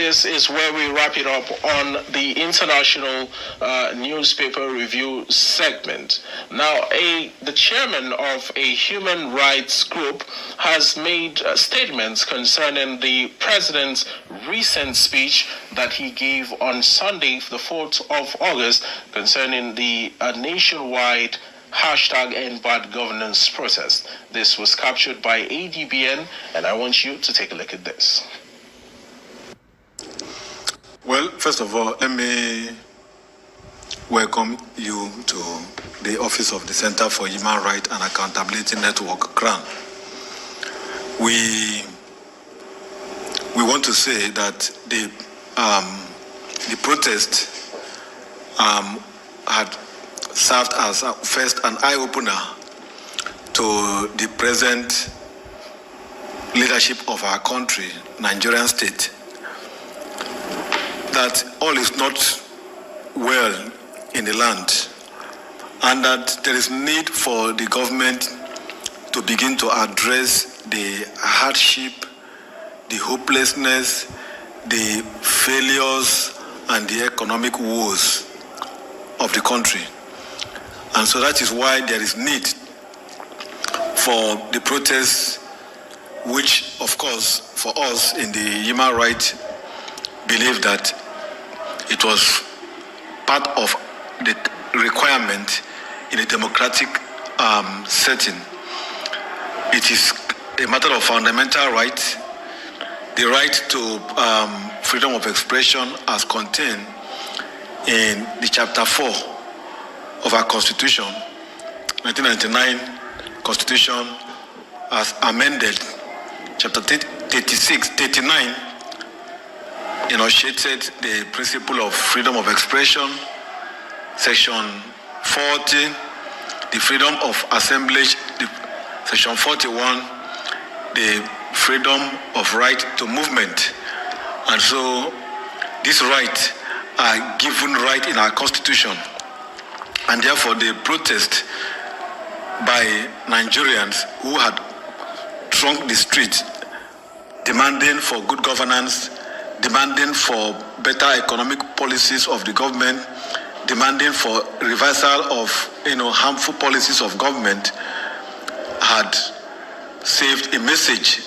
this is where we wrap it up on the International Newspaper Review segment. Now, the chairman of a human rights group has made statements concerning the president's recent speech that he gave on Sunday, the 4th of August, concerning the nationwide #End Bad Governance protest. This was captured by ADBN, and I want you to take a look at this. Well, first of all, let me welcome you to the office of the Center for Human Rights and Accountability Network, CHRAN. We want to say that the protest had served as first an eye-opener to the present leadership of our country, Nigerian state, that all is not well in the land, and that there is need for the government to begin to address the hardship, the hopelessness, the failures, and the economic woes of the country. And so that is why there is need for the protests, which, of course, for us in the human rights, believe that it was part of the requirement in a democratic setting. It is a matter of fundamental right, the right to freedom of expression as contained in the Chapter 4 of our Constitution, 1999 Constitution as amended, Chapter 39, enunciated the principle of freedom of expression. Section 40, the freedom of assemblage. Section 41, the freedom of right to movement. And so these rights are given right in our Constitution. And therefore the protest by Nigerians who had thronged the streets demanding for good governance, demanding for better economic policies of the government, demanding for reversal of harmful policies of government, had saved a message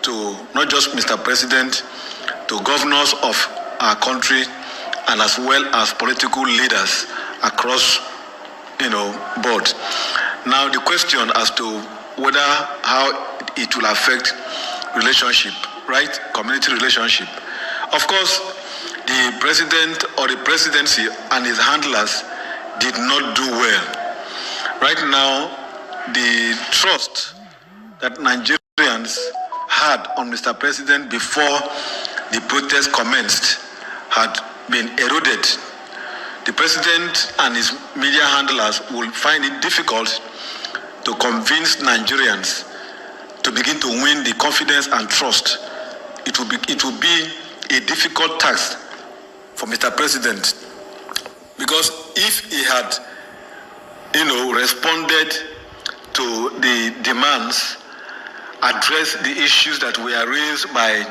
to not just Mr. President, to governors of our country, and as well as political leaders across board. Now the question as to how it will affect relationship, right? Community relationship. Of course, the president or the presidency and his handlers did not do well. Right now, the trust that Nigerians had on Mr. President before the protest commenced had been eroded. The president and his media handlers will find it difficult to convince Nigerians to begin to win the confidence and trust. It will be a difficult task for Mr. President, because if he had, responded to the demands, addressed the issues that were raised by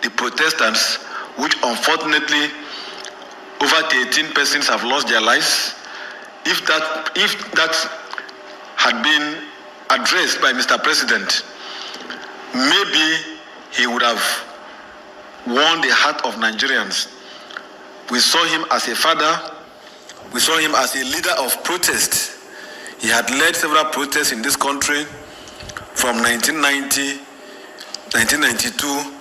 the protestants, which unfortunately over 13 persons have lost their lives. If that had been addressed by Mr. President, maybe he would have won the heart of Nigerians. We saw him as a father. We saw him as a leader of protest. He had led several protests in this country from 1990, 1992,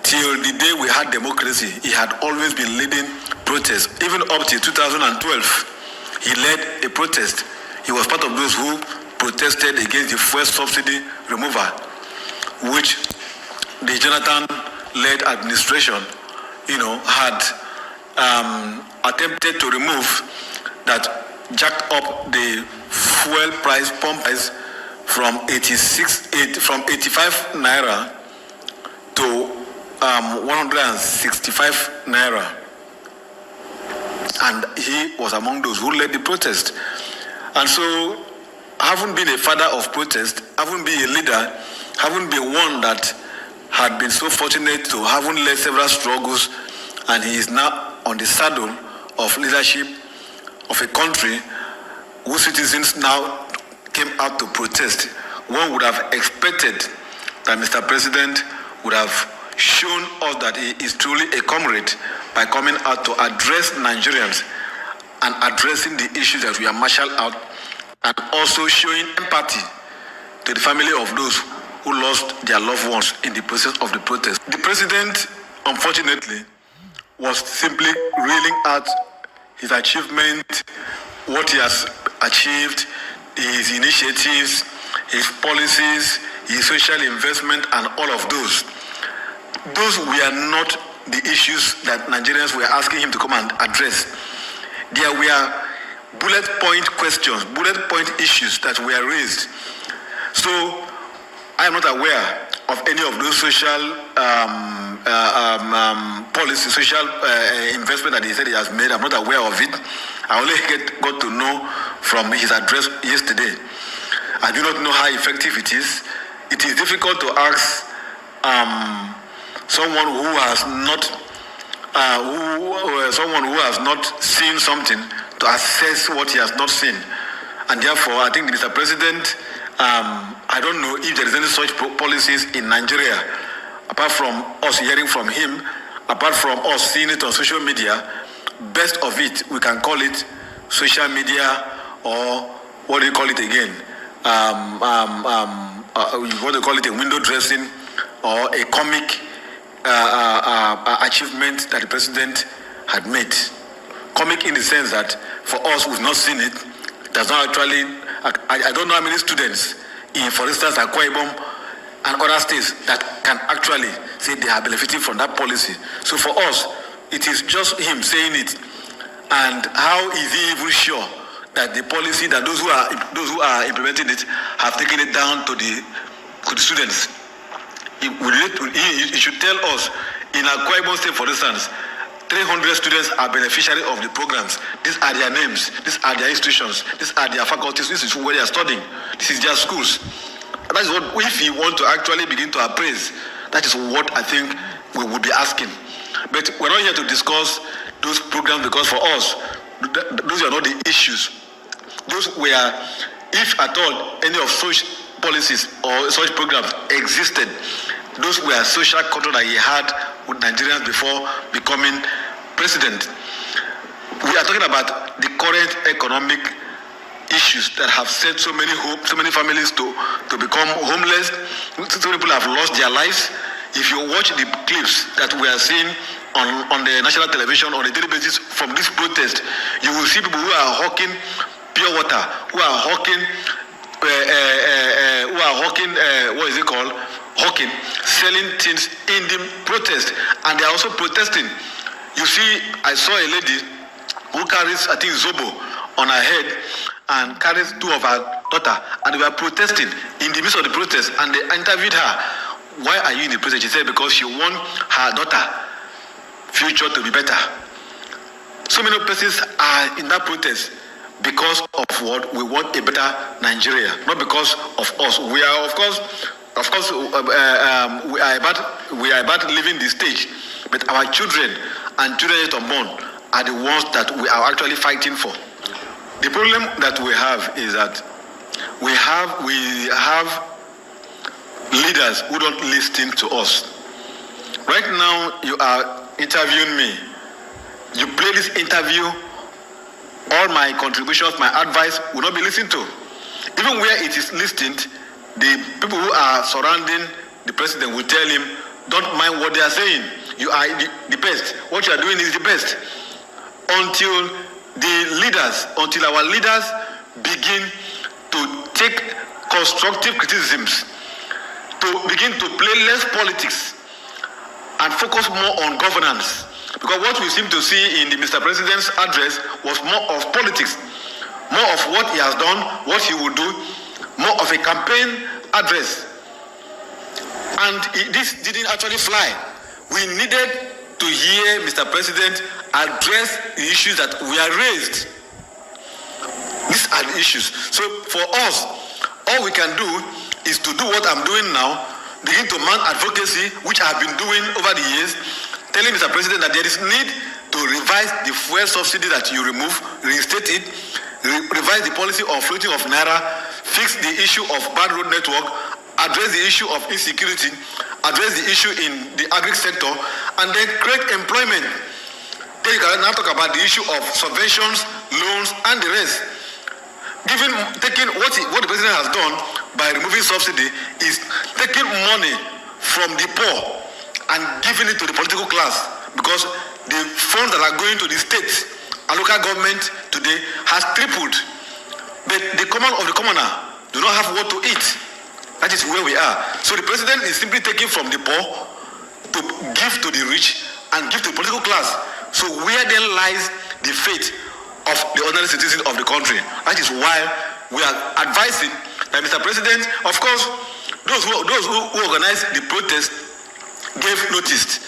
till the day we had democracy. He had always been leading protests. Even up to 2012, he led a protest. He was part of those who protested against the fuel subsidy removal, which the Jonathan-led administration, had attempted to remove, that jacked up the fuel price, pump price, from 85 naira to 165 naira. And he was among those who led the protest. And so, having been a father of protest, having been a leader, having been one that had been so fortunate to having led several struggles, and he is now on the saddle of leadership of a country whose citizens now came out to protest. One would have expected that Mr. President would have shown us that he is truly a comrade by coming out to address Nigerians and addressing the issues that we are marshaled out, and also showing empathy to the family of those who lost their loved ones in the process of the protest. The president, unfortunately, was simply reeling out his achievement, what he has achieved, his initiatives, his policies, his social investment, and all of those. Those were not the issues that Nigerians were asking him to come and address. There were bullet point questions, bullet point issues that were raised. So I am not aware of any of those social policy, social investment that he said he has made. I'm not aware of it. I only got to know from his address yesterday. I do not know how effective it is. It is difficult to ask someone who has not seen something to assess what he has not seen. And therefore, I think Mr. President, I don't know if there is any such policies in Nigeria, apart from us hearing from him, apart from us seeing it on social media. Best of it, we can call it social media, or what do you call it again? You want to call it a window dressing or a comic achievement that the president had made. Comic in the sense that for us who've not seen it, does not actually, I don't know how many students in, for instance, Akwa Ibom and other states that can actually say they are benefiting from that policy. So for us, it is just him saying it. And how is he even sure that the policy, that those who are implementing it have taken it down to the students? He should tell us, in Akwa Ibom State, for instance, 300 students are beneficiaries of the programs. These are their names. These are their institutions. These are their faculties. This is where they are studying. This is their schools. That is what, if we want to actually begin to appraise, that is what I think we would be asking. But we're not here to discuss those programs, because for us, those are not the issues. Those were, if at all, any of such policies or such programs existed, those were social control that he had with Nigerians before becoming president. We are talking about the current economic issues that have set so many families to become homeless. So many people have lost their lives. If you watch the clips that we are seeing on the national television on a daily basis from this protest, you will see people who are hawking pure water, who are hawking hawking, selling things in the protest, and they are also protesting. You see, I saw a lady who carries, I think, Zobo on her head and carries two of her daughter, and they were protesting in the midst of the protest, and they interviewed her. Why are you in the protest? She said because she wants her daughter future to be better. So many persons are in that protest because of what? We want a better Nigeria, not because of us. We are, of course, we are about leaving the stage, but our children and children yet unborn are the ones that we are actually fighting for. The problem that we have is that we have leaders who don't listen to us. Right now, you are interviewing me. You play this interview, all my contributions, my advice will not be listened to. Even where it is listened, the people who are surrounding the president will tell him, don't mind what they are saying. You are the best. What you are doing is the best. Until our leaders begin to take constructive criticisms, to begin to play less politics and focus more on governance. Because what we seem to see in the Mr. President's address was more of politics, more of what he has done, what he will do, more of a campaign address. And this didn't actually fly. We needed to hear Mr. President address the issues that were raised. These are the issues. So for us, all we can do is to do what I'm doing now, begin to mount advocacy, which I have been doing over the years, telling Mr. President that there is need to revise the fuel subsidy that you remove, reinstate it, revise the policy of floating of naira, fix the issue of bad road network, address the issue of insecurity, address the issue in the agri sector, and then create employment. Then you can now talk about the issue of subventions, loans, and the rest. Taking what the president has done by removing subsidy is taking money from the poor and giving it to the political class, because the funds that are going to the states and local government today has tripled. But the commoner do not have what to eat. That is where we are. So the president is simply taking from the poor to give to the rich and give to the political class. So where then lies the fate of the ordinary citizens of the country? That is why we are advising that Mr. President, of course, those who organized the protest gave notice.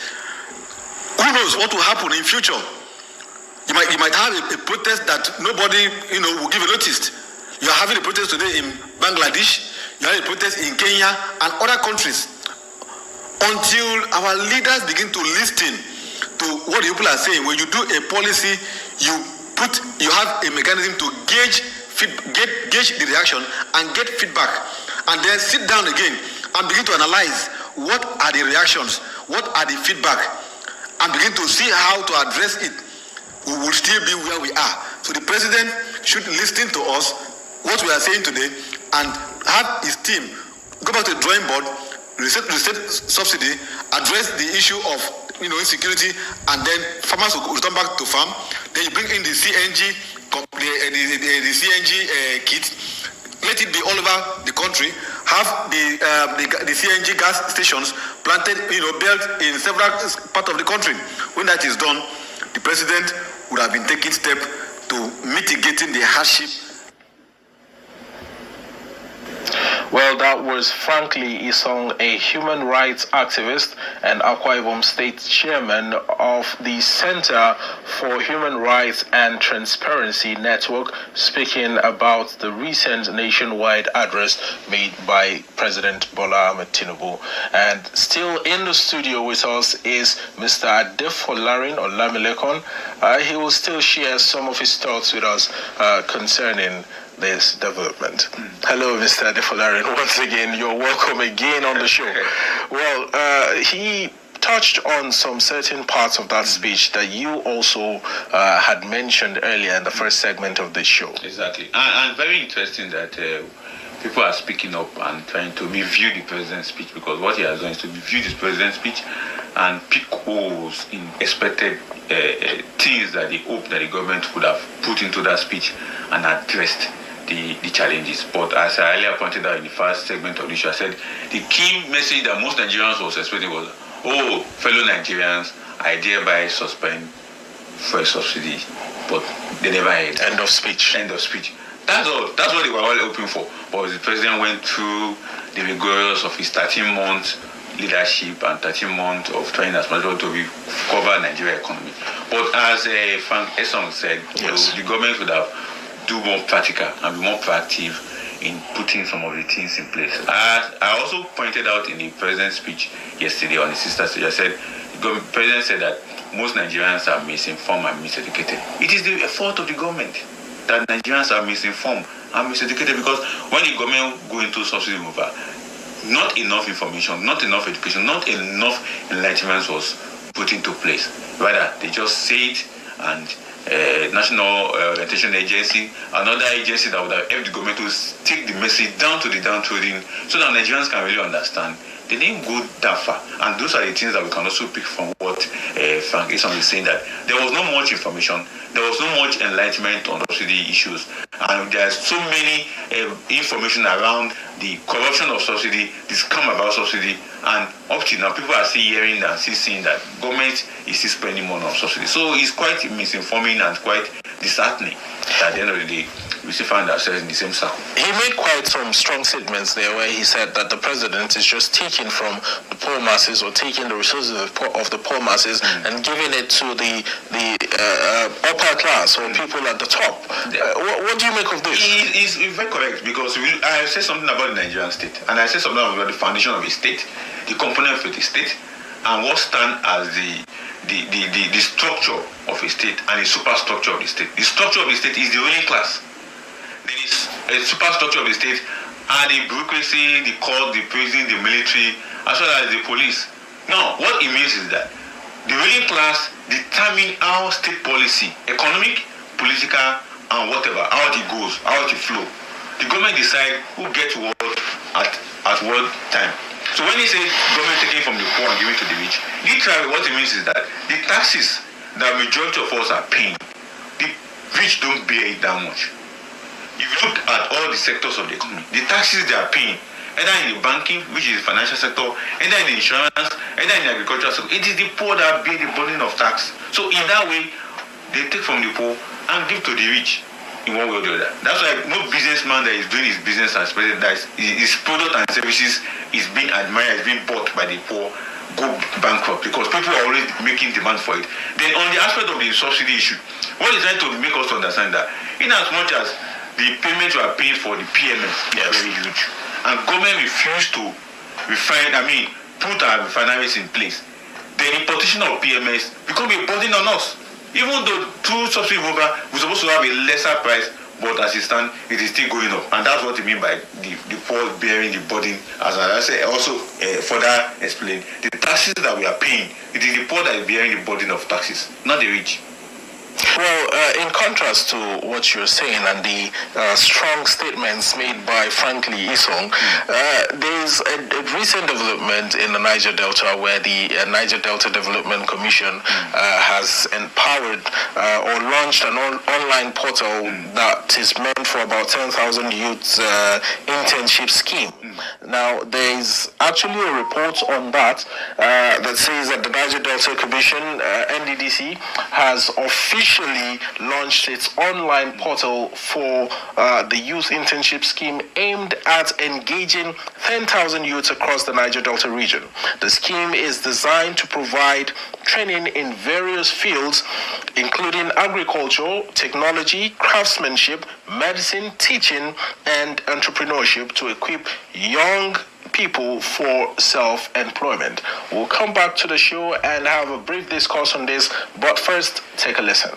Who knows what will happen in future? You might have a protest that nobody will give a notice. You are having a protest today in Bangladesh. You have a protest in Kenya and other countries. Until our leaders begin to listen to what the people are saying, when you do a policy, you have a mechanism to gauge the reaction and get feedback, and then sit down again and begin to analyze what are the reactions, what are the feedback, and begin to see how to address it. We will still be where we are. So the president should listen to us, what we are saying today, and have his team go back to the drawing board, reset subsidy, address the issue of insecurity, and then farmers will return back to farm. Then you bring in the CNG, the CNG kit. Let it be all over the country. Have the CNG gas stations planted, built in several parts of the country. When that is done, the president would have been taking steps to mitigating the hardship. Well, that was Frankly Isong, a human rights activist and Akwa Ibom State Chairman of the Center for Human Rights and Transparency Network, speaking about the recent nationwide address made by President Bola Ahmed Tinubu. And still in the studio with us is Mr. Adefolarin Olamilekon. He will still share some of his thoughts with us concerning this development. Hello, Mr. Adefolarin. Once again, you're welcome again on the show. Well, he touched on some certain parts of that speech that you also had mentioned earlier in the first segment of this show. Exactly. And very interesting that people are speaking up and trying to review the president's speech, because what he has done is to review this president's speech and pick holes in expected things that they hope that the government would have put into that speech and addressed the challenges. But as I earlier pointed out in the first segment of the show, I said the key message that most Nigerians was expecting was, oh, fellow Nigerians, I hereby suspend fuel subsidy. But they never heard. End of speech. End of speech. That's all. That's what they were all hoping for. But the president went through the rigors of his 13-month leadership and 13 months of trying as much to recover Nigeria economy. But as Frank Esong said, yes, the government would have do more practical and be more proactive in putting some of the things in place. I also pointed out in the president's speech yesterday on the sister stage, I said the president said that most Nigerians are misinformed and miseducated. It is the fault of the government that Nigerians are misinformed and miseducated, because when the government go into subsidy removal, not enough information, not enough education, not enough enlightenment was put into place. Rather, they just say it, and National Orientation Agency, another agency that would have helped the government to take the message down to the downtrodden, so that Nigerians can really understand. They didn't go that far. And those are the things that we can also pick from what Frank Isong is saying, that there was not much information, there was not much enlightenment on subsidy issues, and there's so many information around the corruption of subsidy, the scam about subsidy, and up to now people are still hearing and still seeing that government is still spending money on subsidy. So it's quite misinforming and quite disheartening. at the end of the day, we still find ourselves in the same circle. He made quite some strong statements there where he said that the president is just taking from the poor masses or taking the resources of the poor masses and giving it to the upper class or people at the top. What do you make of this? It's very correct, because I said something about the Nigerian state, and I said something about the foundation of a state, the component of the state, and what stands as the structure of a state and the superstructure of the state. The structure of the state is the ruling class. There is a superstructure of the state and the bureaucracy, the court, the prison, the military, as well as the police. Now, what it means is that the ruling class determine how state policy, economic, political, and whatever, how it goes, how it flow. The government decide who gets what at what time. So when they say government taking from the poor and giving to the rich, literally what it means is that the taxes that majority of us are paying, the rich don't bear it that much. If you look at all the sectors of the economy, the taxes they are paying, either in the banking, which is the financial sector, either in the insurance, either in the agricultural sector, it is the poor that bear the burden of tax. So in that way, they take from the poor and give to the rich in one way or the other. That's why no businessman that is doing his business as president, that his product and services is being admired, is being bought by the poor, go bankrupt, because people are always making demand for it. Then on the aspect of the subsidy issue, what is trying to make us understand that in as much as the payments we are paying for the PMS is very huge, and government refuse to put our refineries in place, the importation of PMS become a burden on us. Even though through subsidy over, we're supposed to have a lesser price, but as it stands, it is still going up. And that's what I mean by the poor bearing the burden. As I say, also further explain, the taxes that we are paying, it is the poor that is bearing the burden of taxes, not the rich. Well, in contrast to what you're saying and the strong statements made by Frankly Isong, there's a recent development in the Niger Delta where the Niger Delta Development Commission has empowered or launched an online portal that is meant for about 10,000 youths internship scheme. Now, there's actually a report on that that says that the Niger Delta Commission, NDDC, has officially launched its online portal for the youth internship scheme aimed at engaging 10,000 youths across the Niger Delta region. The scheme is designed to provide training in various fields, including agriculture, technology, craftsmanship, medicine, teaching, and entrepreneurship to equip young people for self-employment. We'll come back to the show and have a brief discourse on this, but first, take a listen.